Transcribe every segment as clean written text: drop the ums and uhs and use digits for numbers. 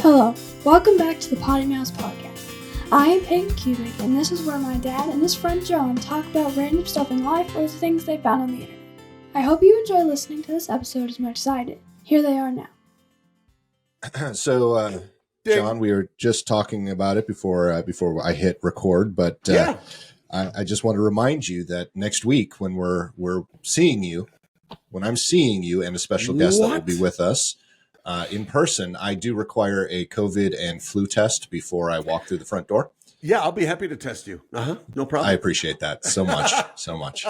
Hello, welcome back to the PoddiMouths podcast. I am Peyton, and this is where my dad and his friend John talk about random stuff in life or the things they found on the internet. I hope you enjoy listening to this episode as much as I did. Here they are now. So, John, we were just talking about it before I hit record, but I just want to remind you that next week when we're seeing you, when I'm seeing you and a special guest that will be with us in person, I do require a COVID and flu test before I walk through the front door. Yeah, I'll be happy to test you. No problem. I appreciate that so much, so much.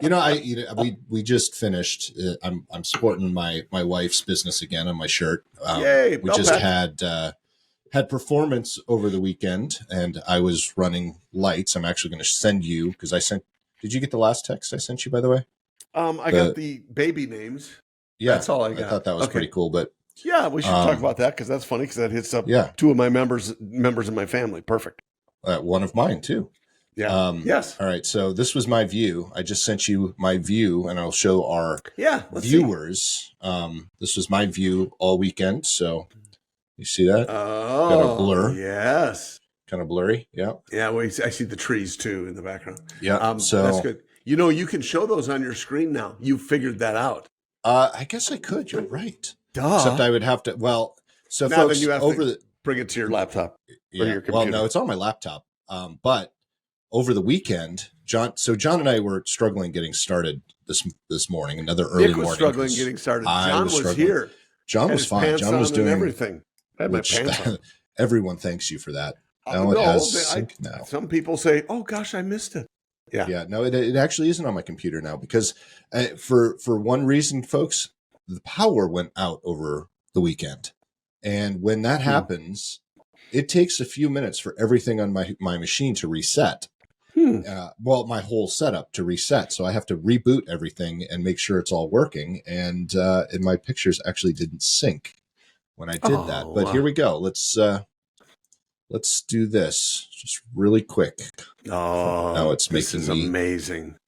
We just finished. I'm sporting my wife's business again on my shirt. Yay! We just had performance over the weekend, and I was running lights. I'm actually going to send you because I sent. Did you get the last text I sent you, by the way? I got the baby names. Yeah, that's all I got. I thought that was pretty cool, but yeah, we should talk about that because that's funny because that hits up two of my members of my family. Perfect. One of mine too. Yeah. Yes. All right. So this was my view. I just sent you my view, and I'll show our viewers. This was my view all weekend. So you see that? Oh, got a blur. Yes. Kind of blurry. Yeah. Yeah. Well, I see the trees too in the background. Yeah. So that's good. You can show those on your screen now. You figured that out. I guess I could. You're right. Duh. Except I would have to. Well, so now folks, then you have to bring it to your laptop or your computer. Well, no, it's on my laptop. But over the weekend, John and I were struggling getting started this morning. Another early Nick was morning. Struggling getting started. John was here. John was fine. John was doing everything. I had my pants on. Everyone thanks you for that. Now it has synced now. Some people say, "Oh gosh, I missed it." Yeah. No, it actually isn't on my computer now because for one reason, folks, the power went out over the weekend, and when that happens, it takes a few minutes for everything on my machine to reset. My whole setup to reset. So I have to reboot everything and make sure it's all working. And my pictures actually didn't sync when I did that. But here we go. Let's do this just really quick. Oh, now it's this is amazing.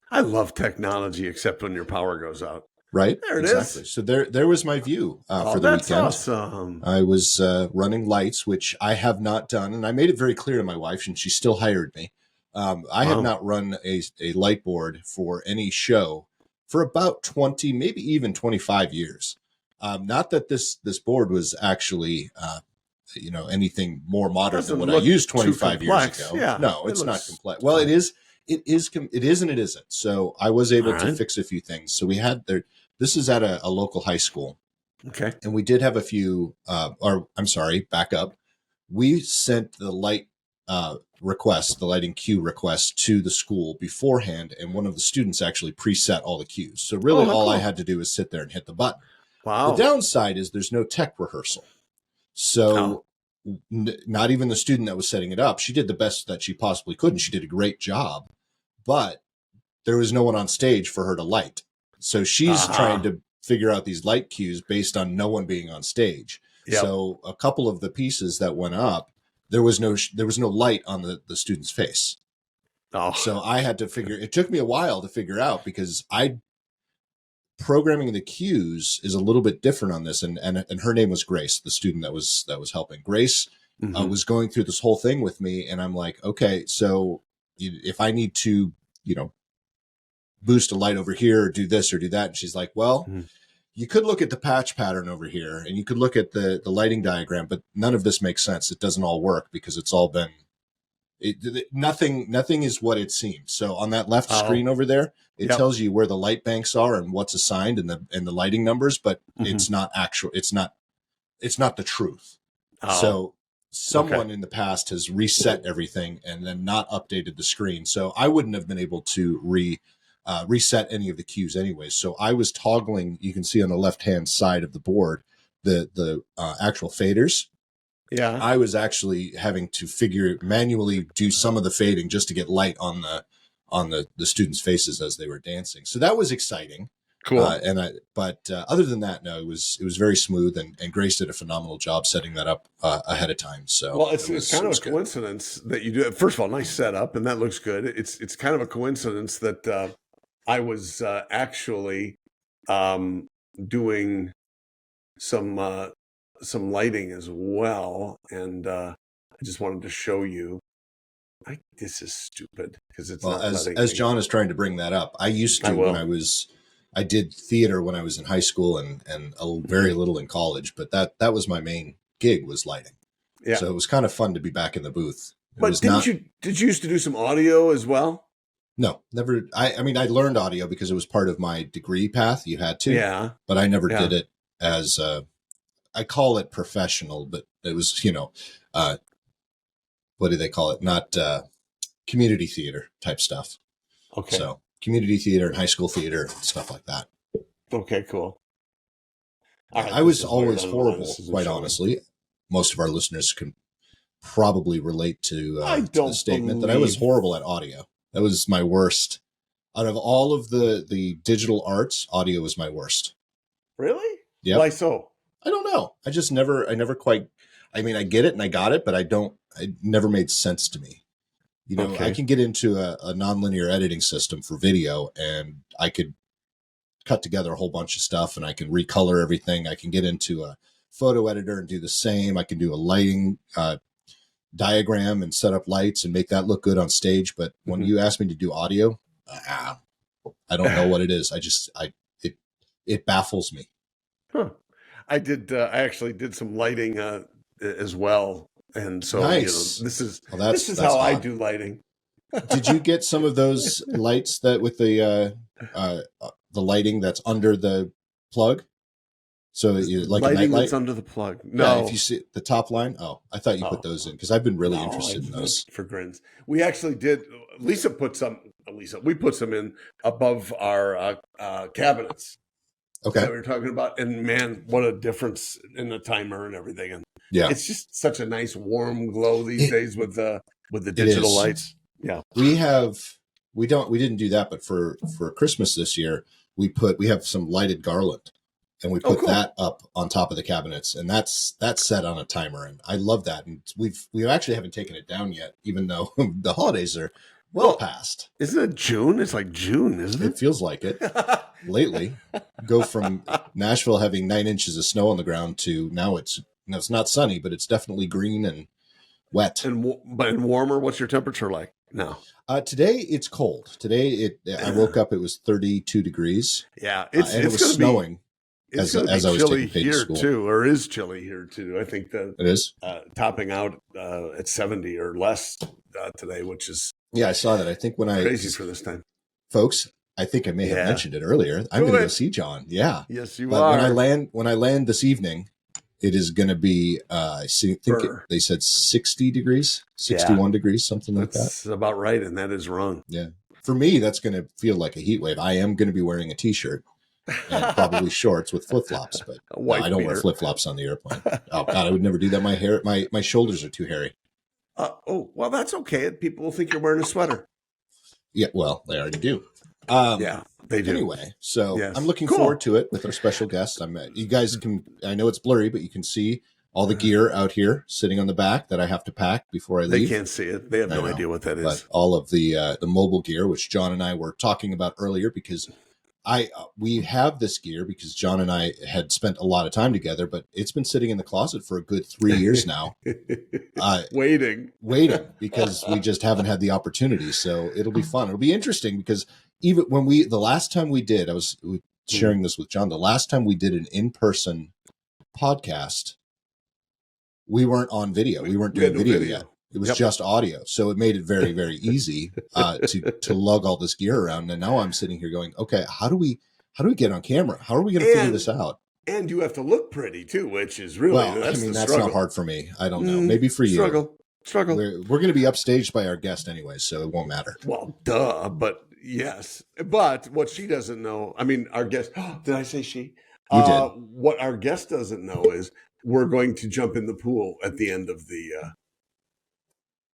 I love technology, except when your power goes out. Right? There it is. So there was my view for the weekend. Awesome. I was running lights, which I have not done. And I made it very clear to my wife, and she still hired me. I have not run a light board for any show for about 20, maybe even 25 years. Not that this board was actually, anything more modern than what I used 25 years ago. Yeah, no, it's not complex. Well, it is and it isn't. So I was able to fix a few things. So we had this is at a local high school. Okay. And we did have a few, back up. We sent the light request, the lighting cue request to the school beforehand. And one of the students actually preset all the cues. So really all I had to do is sit there and hit the button. Wow. The downside is there's no tech rehearsal. So not even the student that was setting it up, she did the best that she possibly could. And she did a great job, but there was no one on stage for her to light. So she's trying to figure out these light cues based on no one being on stage. Yep. So a couple of the pieces that went up, there was no light on the student's face. So I had to it took me a while to figure out because programming the cues is a little bit different on this. And her name was Grace, the student that was helping. Grace was going through this whole thing with me. And I'm like, okay, so if I need to, boost a light over here or do this or do that. And she's like, well, you could look at the patch pattern over here and you could look at the lighting diagram, but none of this makes sense. It doesn't all work because it's all been, nothing is what it seems. So on that left screen over there, it tells you where the light banks are and what's assigned and the lighting numbers, but it's not actual. It's not the truth. So someone in the past has reset everything and then not updated the screen. So I wouldn't have been able to reset any of the cues anyways. So I was toggling, you can see on the left-hand side of the board, the actual faders. Yeah. I was actually having to manually do some of the fading just to get light on the students' faces as they were dancing. So that was exciting. Cool. But other than that, no, it was very smooth and Grace did a phenomenal job setting that up ahead of time. So well, it's kind of a coincidence that you do it. First of all, nice setup, and that looks good. It's kind of a coincidence that I was actually doing some some lighting as well, and I just wanted to show you. This is stupid because it's Well, not letting as me. John is trying to bring that up, I used to I did theater when I was in high school and very little in college, but that was my main gig, was lighting. Yeah. So it was kind of fun to be back in the booth. But did you used to do some audio as well? No, never. I mean, I learned audio because it was part of my degree path. You had to, Yeah. but I never did it as I call it professional, but it was, what do they call it? Not community theater type stuff. Okay. So community theater and high school theater, stuff like that. Okay, cool. All right, I was always horrible, quite honestly. Most of our listeners can probably relate to the statement that I was horrible at audio. That was my worst. Out of all of the digital arts, audio was my worst. Really? Yeah. Why so? I don't know. I never quite, I mean, I get it and I got it, but it never made sense to me. I can get into a nonlinear editing system for video, and I could cut together a whole bunch of stuff, and I can recolor everything. I can get into a photo editor and do the same. I can do a lighting diagram and set up lights and make that look good on stage. But when you ask me to do audio, I don't know what it is. It baffles me. Huh. I actually did some lighting as well. And so nice. This is that's how odd. I do lighting. Did you get some of those lights that with the lighting that's under the plug? So like lighting a night that's light? under the plug. No, if you see the top line. Oh, I thought you put those in because I've been really interested in those. For grins, we actually did. Lisa put some. We put some in above our cabinets. Okay, that we were talking about, and man, what a difference in the timer and everything. And yeah, it's just such a nice warm glow these days with the digital lights. Yeah, we didn't do that, but for Christmas this year, we have some lighted garland, and we put that up on top of the cabinets, and that's set on a timer, and I love that. And we actually haven't taken it down yet, even though the holidays are well past. Isn't it June? It's like June, isn't it? It feels like it. Lately, go from Nashville having 9 inches of snow on the ground to now it's not sunny, but it's definitely green and wet. And warmer. What's your temperature like now? Today it's cold. Today I woke up, it was 32 degrees. Yeah, and it was snowing. As I was taking Peyton to school. Too, or is chilly here too. I think that it is topping out at 70 or less today, which is I saw that. I think crazy for this time, folks. I think I may have mentioned it earlier. I'm going to go see John. Yeah, yes, you are. When I land this evening, it is going to be. I think they said 60 degrees, 61 degrees, something like that. That's about right, and that is wrong. Yeah, for me, that's going to feel like a heat wave. I am going to be wearing a t-shirt. And probably shorts with flip-flops, but I don't wear flip-flops on the airplane. Oh God, I would never do that. My shoulders are too hairy. Well, that's okay. People will think you're wearing a sweater. Yeah, well, they already do. They do. Anyway, so I'm looking forward to it with our special guest. You guys can, I know it's blurry, but you can see all the gear out here sitting on the back that I have to pack before I leave. They can't see it. They have no idea what that is. But all of the mobile gear, which John and I were talking about earlier, because we have this gear because John and I had spent a lot of time together, but it's been sitting in the closet for a good 3 years now. Waiting because we just haven't had the opportunity. So it'll be fun. It'll be interesting because even when the last time we did, I was sharing this with John, the last time we did an in-person podcast, we weren't on video. We weren't doing video yet. It was just audio. So it made it very, very easy to lug all this gear around. And now I'm sitting here going, okay, how do we get on camera? How are we going to figure this out? And you have to look pretty too, which is really, that's not hard for me. I don't know. Maybe for you. Struggle. We're going to be upstaged by our guest anyway, so it won't matter. Well, duh, but yes. But what she doesn't know, I mean, our guest, did I say she? You did. What our guest doesn't know is we're going to jump in the pool at the end of the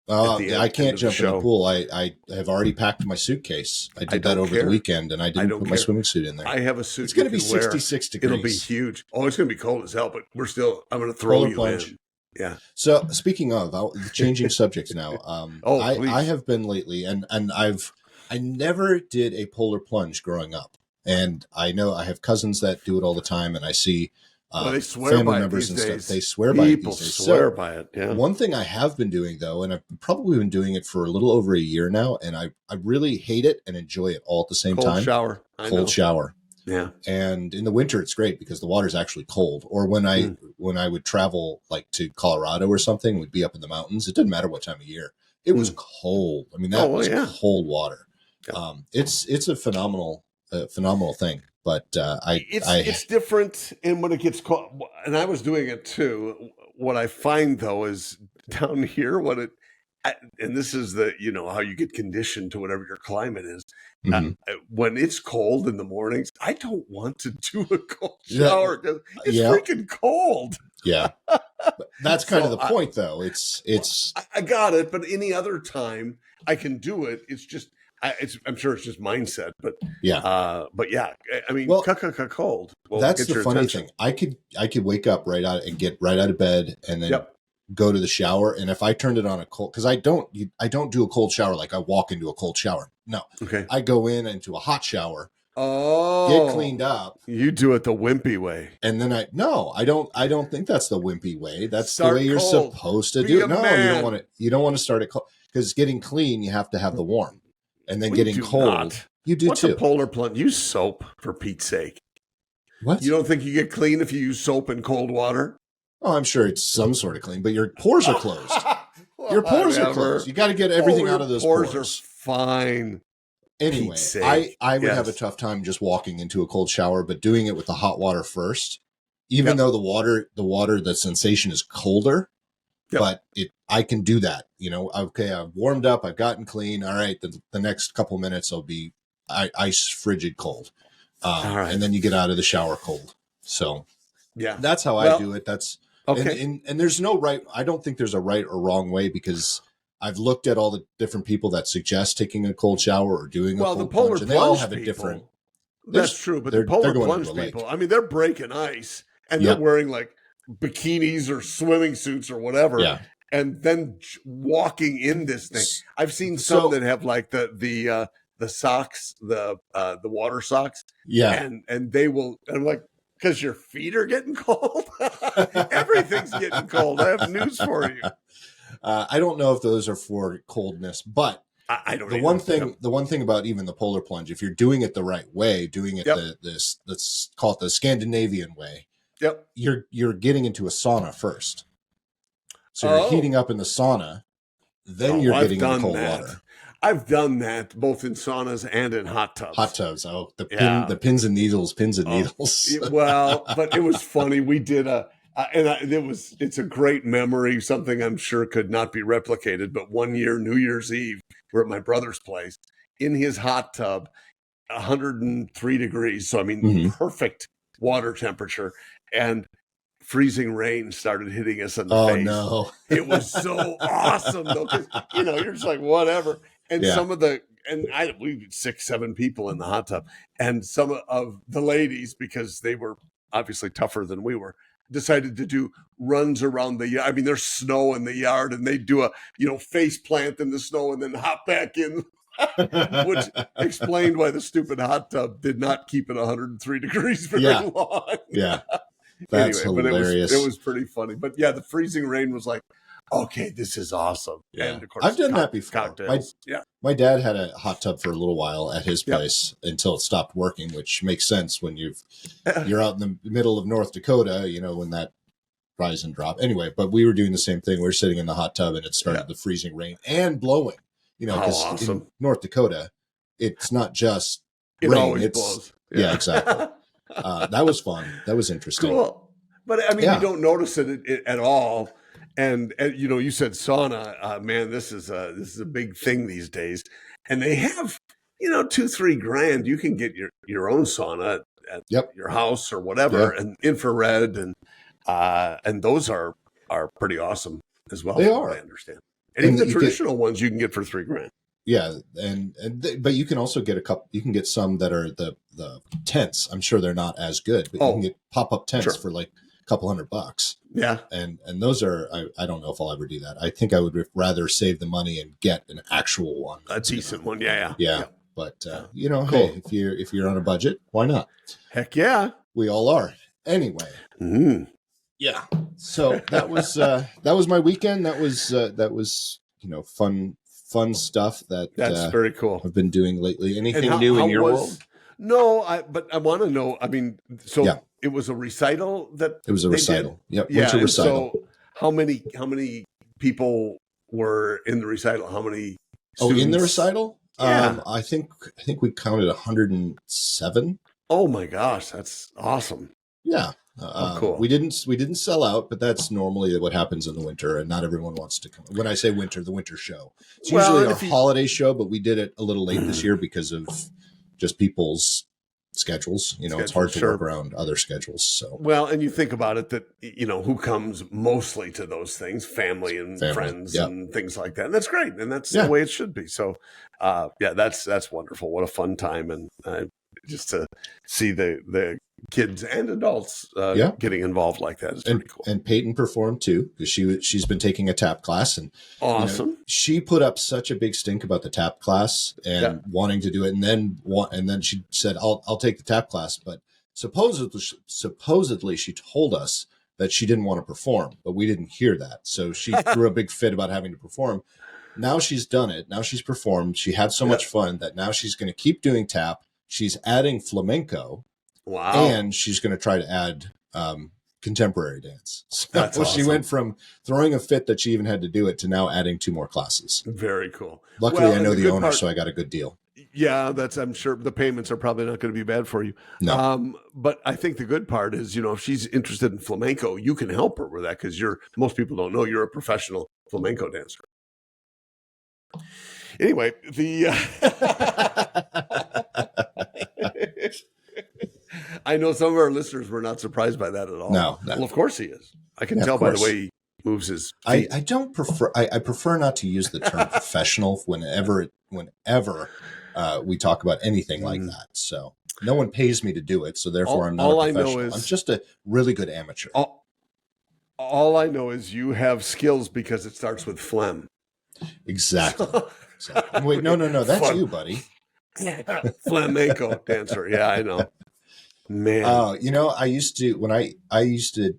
I can't jump in the pool. I have already packed my suitcase. I did that over the weekend, and I didn't put my swimming suit in there. I have a suit. It's going to be 66 degrees. It'll be huge. Oh, it's going to be cold as hell, but I'm going to throw you in. Yeah. So speaking of changing subjects now, I have been lately, and I never did a polar plunge growing up, and I know I have cousins that do it all the time, and I see Well, they swear family by members it and these stuff. days. They swear by it People these days. swear by it. Yeah. One thing I have been doing though, and I've probably been doing it for a little over a year now, and I really hate it and enjoy it all at the same Cold time. shower. Cold shower. Yeah. And in the winter, it's great because the water's actually cold. Or when I would travel like to Colorado or something, we'd be up in the mountains. It didn't matter what time of year. It was cold. I mean, that was cold water. Yeah. It's a phenomenal thing. But it's different, and when it gets cold, and I was doing it too. What I find though is down here, and this is how you get conditioned to whatever your climate is. When it's cold in the mornings, I don't want to do a cold shower because it's freaking cold. Yeah, but that's kind of the point, though. It's. I got it, but any other time I can do it. It's just. I'm sure it's just mindset, but yeah. I mean, cold. Well, that's the funny thing. I could wake up and get right out of bed, and then go to the shower. And if I turned it on a cold, because I don't do a cold shower like I walk into a cold shower. No, okay. I go into a hot shower. Oh, get cleaned up. You do it the wimpy way, and then I don't think that's the wimpy way. That's the way you're supposed to do it. No, you don't want to start it cold because getting clean, you have to have the warm. And then getting cold. You do What's too. What's a polar plunge? Use soap, for Pete's sake. What? You don't think you get clean if you use soap and cold water? Oh, I'm sure it's some sort of clean, but your pores are closed. Your pores are closed. You got to get everything out of those pores. Pores are fine. Anyway, I would have a tough time just walking into a cold shower, but doing it with the hot water first, even though the sensation is colder. But I can do that, okay, I've warmed up, I've gotten clean. All right. The next couple minutes I'll be ice frigid cold. All right. And then you get out of the shower cold. So that's how I do it. That's okay. And there's no I don't think there's a right or wrong way because I've looked at all the different people that suggest taking a cold shower or doing a cold plunge, and they all have a different. That's true. But the polar plunge people, I mean, they're breaking ice and they're wearing like bikinis or swimming suits or whatever, and then walking in this thing. I've seen some that have like the socks, the water socks, and they will. And I'm like, because your feet are getting cold. Everything's getting cold. I have news for you. I don't know if those are for coldness, but I don't. The one thing about even the polar plunge, if you're doing it the right way, doing it let's call it the Scandinavian way. Yep. You're getting into a sauna first. So you're heating up in the sauna, then you're getting in cold water. I've done that both in saunas and in hot tubs. Hot tubs. Oh, the pins and needles. Well, but it was funny. We did it's a great memory, something I'm sure could not be replicated. But one year, New Year's Eve, we're at my brother's place in his hot tub, 103 degrees. So, I mean, perfect water temperature. And freezing rain started hitting us in the face. Oh, no. It was so awesome, though, because, you're just like, whatever. And we 6-7 people in the hot tub. And some of the ladies, because they were obviously tougher than we were, decided to do runs around the yard. I mean, there's snow in the yard, and they do a, face plant in the snow and then hop back in. Which explained why the stupid hot tub did not keep it 103 degrees very long. Yeah. That's hilarious. But it was pretty funny. But the freezing rain was like, okay, this is awesome. Yeah. And of course, I've done that before. Cocktails. My dad had a hot tub for a little while at his place until it stopped working, which makes sense when you're out in the middle of North Dakota, when that rise and drop. Anyway, but we were doing the same thing. We were sitting in the hot tub and it started the freezing rain and blowing. Because awesome. In North Dakota, it's not just rain. Always blows. Yeah, exactly. That was fun. That was interesting. Cool. But I mean, you don't notice it at all. And you said sauna. Man, this is a big thing these days. And they have, $2-3 grand. You can get your own sauna at your house or whatever, and infrared, and those are pretty awesome as well. They are. I understand. And even the traditional ones you can get for $3 grand. Yeah, but you can also get you can get some that are the tents. I'm sure they're not as good, but you can get pop-up tents for like a couple $100. Yeah. And those are, I don't know if I'll ever do that. I think I would rather save the money and get an actual one. A decent one. Yeah. But, hey, if you're on a budget, why not? Heck yeah. We all are. Anyway. Mm. Yeah. So that was my weekend. That was fun stuff That's very cool. I've been doing lately. Anything new in your world? No, but I want to know. I mean, so Yeah. It was a recital that it was a recital. Yep. Winter recital. So how many people were in the recital? How many students? In the recital? Yeah. I think we counted 107. Oh my gosh, that's awesome. Yeah. Cool. We didn't sell out, but that's normally what happens in the winter, and not everyone wants to come. When I say winter, the winter show. It's usually our holiday show, but we did it a little late this year because of just people's schedules. It's hard to work around other schedules. So and you think about it that who comes mostly to those things, family and friends and things like that, and that's great, and that's the way it should be. So that's wonderful. What a fun time, and just to see the kids and adults getting involved like that is pretty cool. And Peyton performed too, because she's been taking a tap class, and awesome. She put up such a big stink about the tap class and wanting to do it, and then she said, "I'll take the tap class." But supposedly she told us that she didn't want to perform, but we didn't hear that, so she threw a big fit about having to perform. Now she's done it. Now she's performed. She had so much fun that now she's going to keep doing tap. She's adding flamenco. Wow. And she's going to try to add contemporary dance. So that's awesome. She went from throwing a fit that she even had to do it to now adding 2 more classes. Very cool. Luckily, I know the owner, so I got a good deal. Yeah, I'm sure the payments are probably not going to be bad for you. No. But I think the good part is, if she's interested in flamenco, you can help her with that, because most people don't know you're a professional flamenco dancer. Anyway, I know some of our listeners were not surprised by that at all. No. Well, of course he is. I can tell by the way he moves his feet. I don't prefer. I prefer not to use the term professional whenever we talk about anything like that. So no one pays me to do it, so therefore I'm not a professional. I'm just a really good amateur. All I know is you have skills because it starts with phlegm. Exactly. Wait, no, that's you, buddy. Flamenco dancer. Yeah, I know. Man. I used to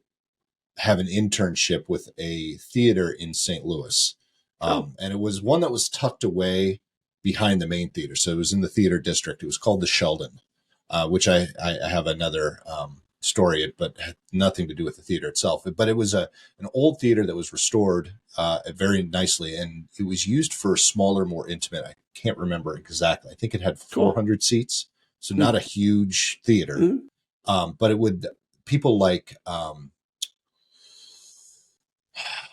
have an internship with a theater in St. Louis. And it was one that was tucked away behind the main theater. So it was in the theater district. It was called the Sheldon, which I have another story, but had nothing to do with the theater itself. But it was an old theater that was restored very nicely, and it was used for smaller, more intimate. I can't remember exactly. I think it had 400 seats, so not a huge theater. But it would people like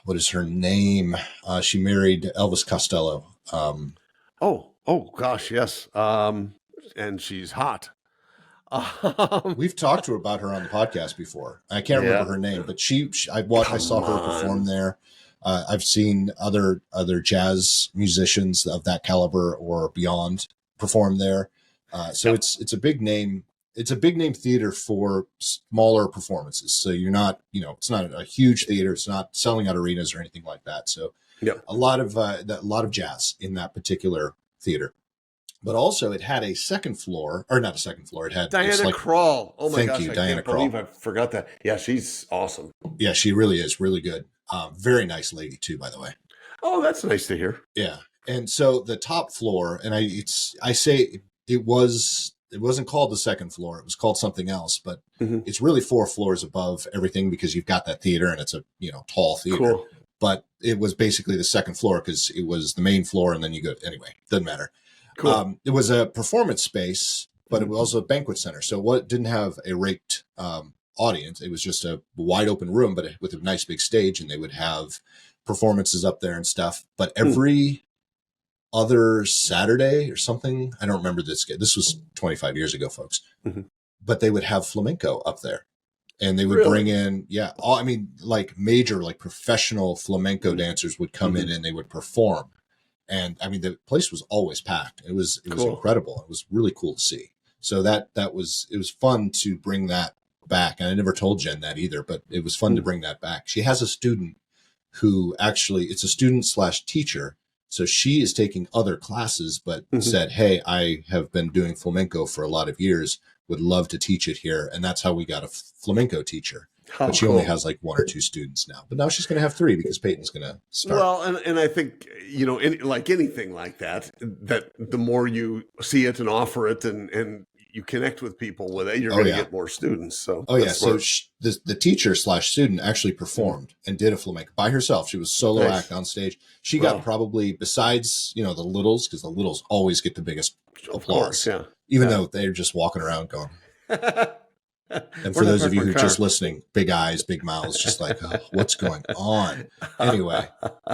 what is her name? She married Elvis Costello. Oh gosh, yes. And she's hot. We've talked to her about her on the podcast before. I can't remember her name, but I saw her perform there. I've seen other jazz musicians of that caliber or beyond perform there. So it's a big name. It's a big name theater for smaller performances. So you're not, it's not a huge theater. It's not selling out arenas or anything like that. So a lot of jazz in that particular theater. But also, it had a second floor, or not a second floor. It had Diana Krall. Oh my gosh, Diana Krall. Believe I forgot that. Yeah, she's awesome. Yeah, she really is really good. Very nice lady too, by the way. Oh, that's nice to hear. Yeah, and so the top floor, and it wasn't called the second floor. It was called something else, but it's really 4 floors above everything because you've got that theater and it's a tall theater. Cool. But it was basically the second floor because it was the main floor, and then you go anyway. Doesn't matter. Cool. It was a performance space, but it was also a banquet center. So it didn't have a raked audience. It was just a wide open room, but with a nice big stage, and they would have performances up there and stuff. But every other Saturday or something, I don't remember this. This was 25 years ago, folks. But they would have flamenco up there. And they would bring in, like major, like professional flamenco dancers would come in and they would perform. And I mean, the place was always packed. It was incredible. It was really cool to see. So it was fun to bring that back. And I never told Jen that either, but it was fun to bring that back. She has a student who it's a student / teacher. So she is taking other classes, but said, "Hey, I have been doing flamenco for a lot of years. would love to teach it here. And that's how we got a flamenco teacher. Oh, but she only has like 1 or 2 students now. But now she's going to have 3 because Peyton's going to start. Well, and I think, like anything like that the more you see it and offer it and you connect with people with it, you're going to get more students. So So the teacher / student actually performed and did a flamenco by herself. She was solo act on stage. She got probably, besides the littles, because the littles always get the biggest applause, even though they're just walking around going. And for those of you who are just listening, big eyes, big mouths, just like, oh, what's going on? Anyway,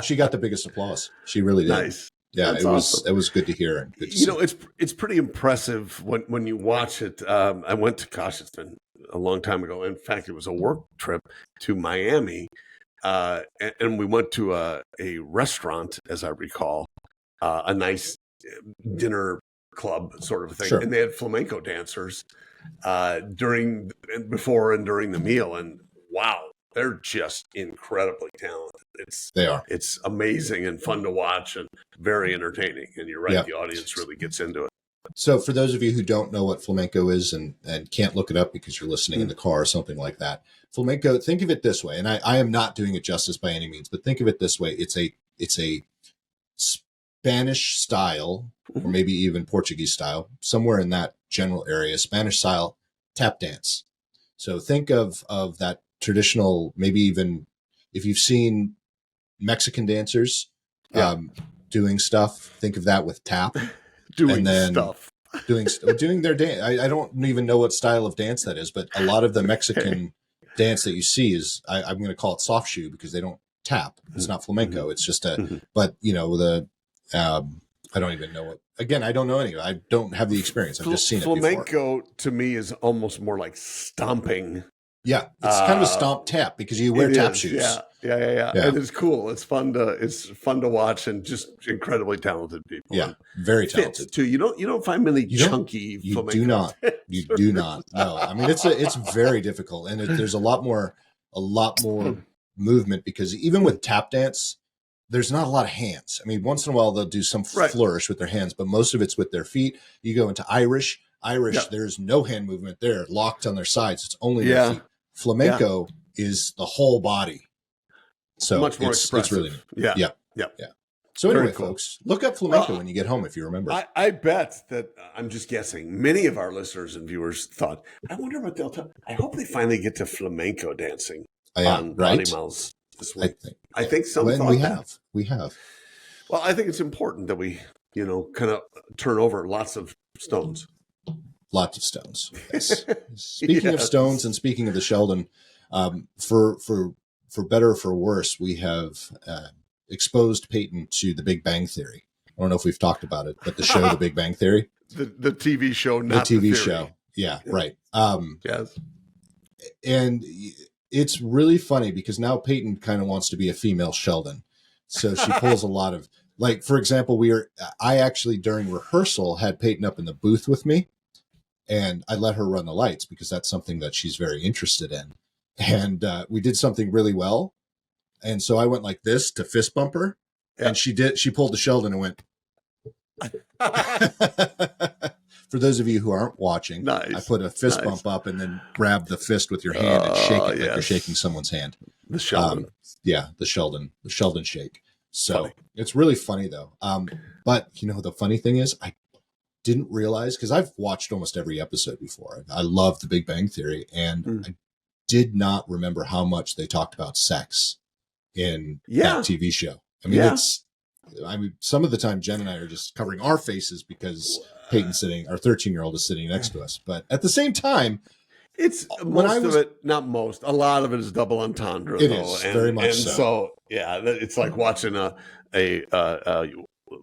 she got the biggest applause. She really did. Nice. Yeah, it was good to hear. And good to see. It's pretty impressive when you watch it. I went to, it's been a long time ago. In fact, it was a work trip to Miami. And we went to a restaurant, as I recall, a nice dinner club sort of thing. Sure. And they had flamenco dancers before and during the meal. And wow, they're just incredibly talented. It's amazing and fun to watch and very entertaining. And you're right, the audience really gets into it. So for those of you who don't know what flamenco is and can't look it up because you're listening in the car or something like that, flamenco, think of it this way. And I am not doing it justice by any means, but think of it this way. It's a Spanish style, or maybe even Portuguese style, somewhere in that general area, Spanish style tap dance. So think of that traditional, maybe even if you've seen Mexican dancers doing stuff, think of that with tap. Doing their dance. I don't even know what style of dance that is, but a lot of the Mexican dance that you see is, I'm going to call it soft shoe because they don't tap. It's not flamenco. It's just but I don't even know what, again, I don't know any of it. I don't have the experience. I've just seen it before. Flamenco to me is almost more like stomping. Yeah. It's kind of a stomp tap because you wear tap shoes. Yeah. And it's cool. It's fun to watch and just incredibly talented people. Yeah. Very talented too. You don't find many chunky flamenco. You do not. No. I mean, it's very difficult. And there's a lot more movement because even with tap dance, there's not a lot of hands. I mean, once in a while they'll do some flourish with their hands, but most of it's with their feet. You go into Irish, there's no hand movement. They're locked on their sides. It's only their feet. Flamenco is the whole body. So much more expressive. It's really neat. Yeah. So anyway, folks, look up flamenco when you get home if you remember. I bet that, I'm just guessing, many of our listeners and viewers thought, I wonder what they'll tell. I hope they finally get to flamenco dancing on PoddiMouths this week. I think some thought we have. Well, I think it's important that we, kind of turn over lots of stones. Lots of stones. Yes. Speaking of stones and speaking of the Sheldon, for better or for worse, we have exposed Peyton to The Big Bang Theory. I don't know if we've talked about it, but the show The Big Bang Theory. The TV show, not the TV theory. show. Yeah, right. Yes. And it's really funny because now Peyton kind of wants to be a female Sheldon. So she pulls a lot of, like, for example, I actually during rehearsal had Peyton up in the booth with me and I let her run the lights because that's something that she's very interested in. And we did something really well. And so I went like this to fist bump her and she pulled the Sheldon and went. For those of you who aren't watching, I put a fist bump up and then grab the fist with your hand and shake it like you're shaking someone's hand. The Sheldon. The Sheldon shake. So it's really funny though. But the funny thing is I didn't realize, because I've watched almost every episode before. I love The Big Bang Theory and I did not remember how much they talked about sex in that TV show. I mean, some of the time Jen and I are just covering our faces because Peyton's our 13-year-old is sitting next to us. But at the same time, it's a lot of it is double entendre. It is very much so. So it's like watching a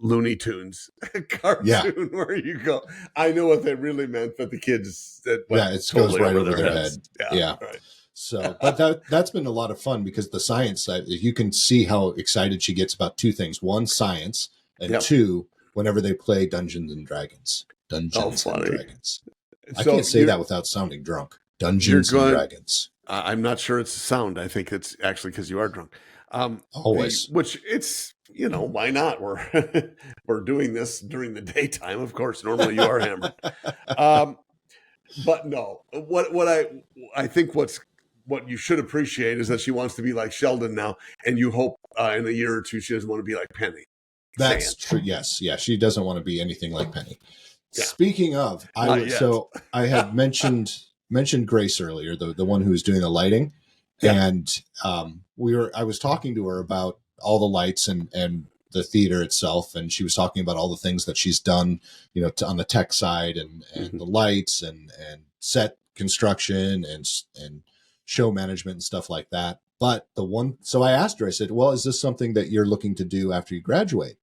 Looney Tunes cartoon where you go, I know what they really meant, but the kids it goes right over their head. Yeah. Right. So, but that's been a lot of fun because the science side, you can see how excited she gets about 2 things. 1, science, and 2, whenever they play Dungeons and Dragons. Dungeons and Dragons. I can't say that without sounding drunk. Dungeons and Dragons. I'm not sure it's a sound. I think it's actually because you are drunk. Always. Which it's, why not? We're doing this during the daytime, of course. Normally you are hammered. But no, what I think what you should appreciate is that she wants to be like Sheldon now, and you hope in a year or two she doesn't want to be like Penny. That's true. Yes, yeah, she doesn't want to be anything like Penny. Yeah. Speaking of, I had mentioned Grace earlier, the one who was doing the lighting, and I was talking to her about all the lights and the theater itself, and she was talking about all the things that she's done, on the tech side and the lights and set construction and show management and stuff like that. But so I asked her, I said, well, is this something that you're looking to do after you graduate?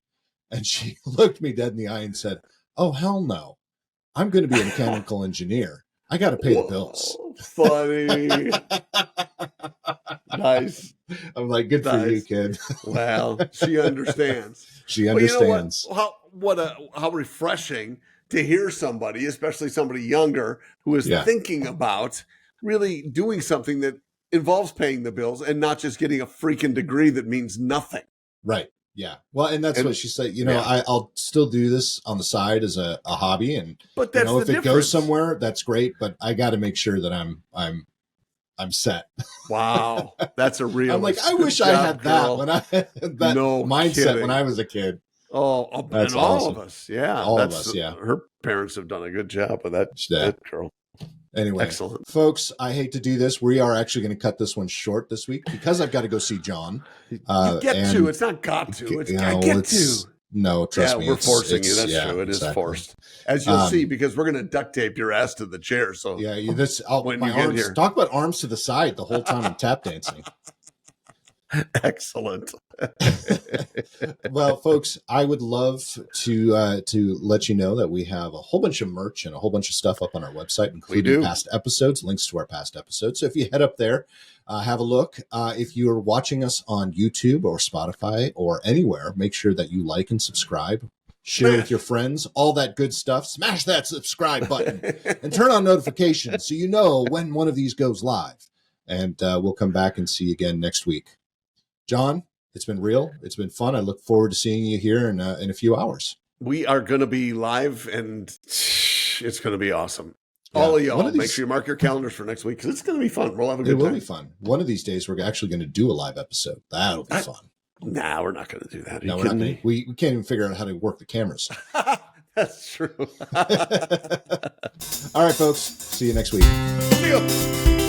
And she looked me dead in the eye and said, oh, hell no. I'm going to be a mechanical engineer. I got to pay the bills. Funny. Nice. I'm like, good for you, kid. Well, she understands. She understands. Well, how refreshing to hear somebody, especially somebody younger, who is thinking about really doing something that involves paying the bills and not just getting a freaking degree that means nothing. Right. Yeah. Well, and that's what she said. I'll still do this on the side as a hobby, but that's if it goes somewhere, that's great. But I got to make sure that I'm set. Wow, that's a real. I'm like, I wish I had that when I had that mindset when I was a kid. Oh, that's and all of us, all of us. Her parents have done a good job with that girl. Anyway, excellent, folks. I hate to do this. We are actually going to cut this one short this week because I've got to go see John. You get to. It's not got to. It's I get to. No, trust me. We're forcing you. That's true. It is forced, as you'll see, because we're going to duct tape your ass to the chair. So when you get here, talk about arms to the side the whole time I'm tap dancing. Excellent. Well, folks, I would love to let you know that we have a whole bunch of merch and a whole bunch of stuff up on our website, including past episodes, links to our past episodes. So if you head up there, have a look. If you are watching us on YouTube or Spotify or anywhere, make sure that you like and subscribe. Share with your friends, all that good stuff. Smash that subscribe button and turn on notifications so you know when one of these goes live. And we'll come back and see you again next week. John, it's been real. It's been fun. I look forward to seeing you here in a few hours. We are going to be live, and it's going to be awesome. Yeah. All of y'all, make sure you mark your calendars for next week because it's going to be fun. We'll have a good time. It will be fun. One of these days, we're actually going to do a live episode. That'll be fun. Nah, we're not going to do that. No, we're not. We can't even figure out how to work the cameras. That's true. All right, folks. See you next week. See you.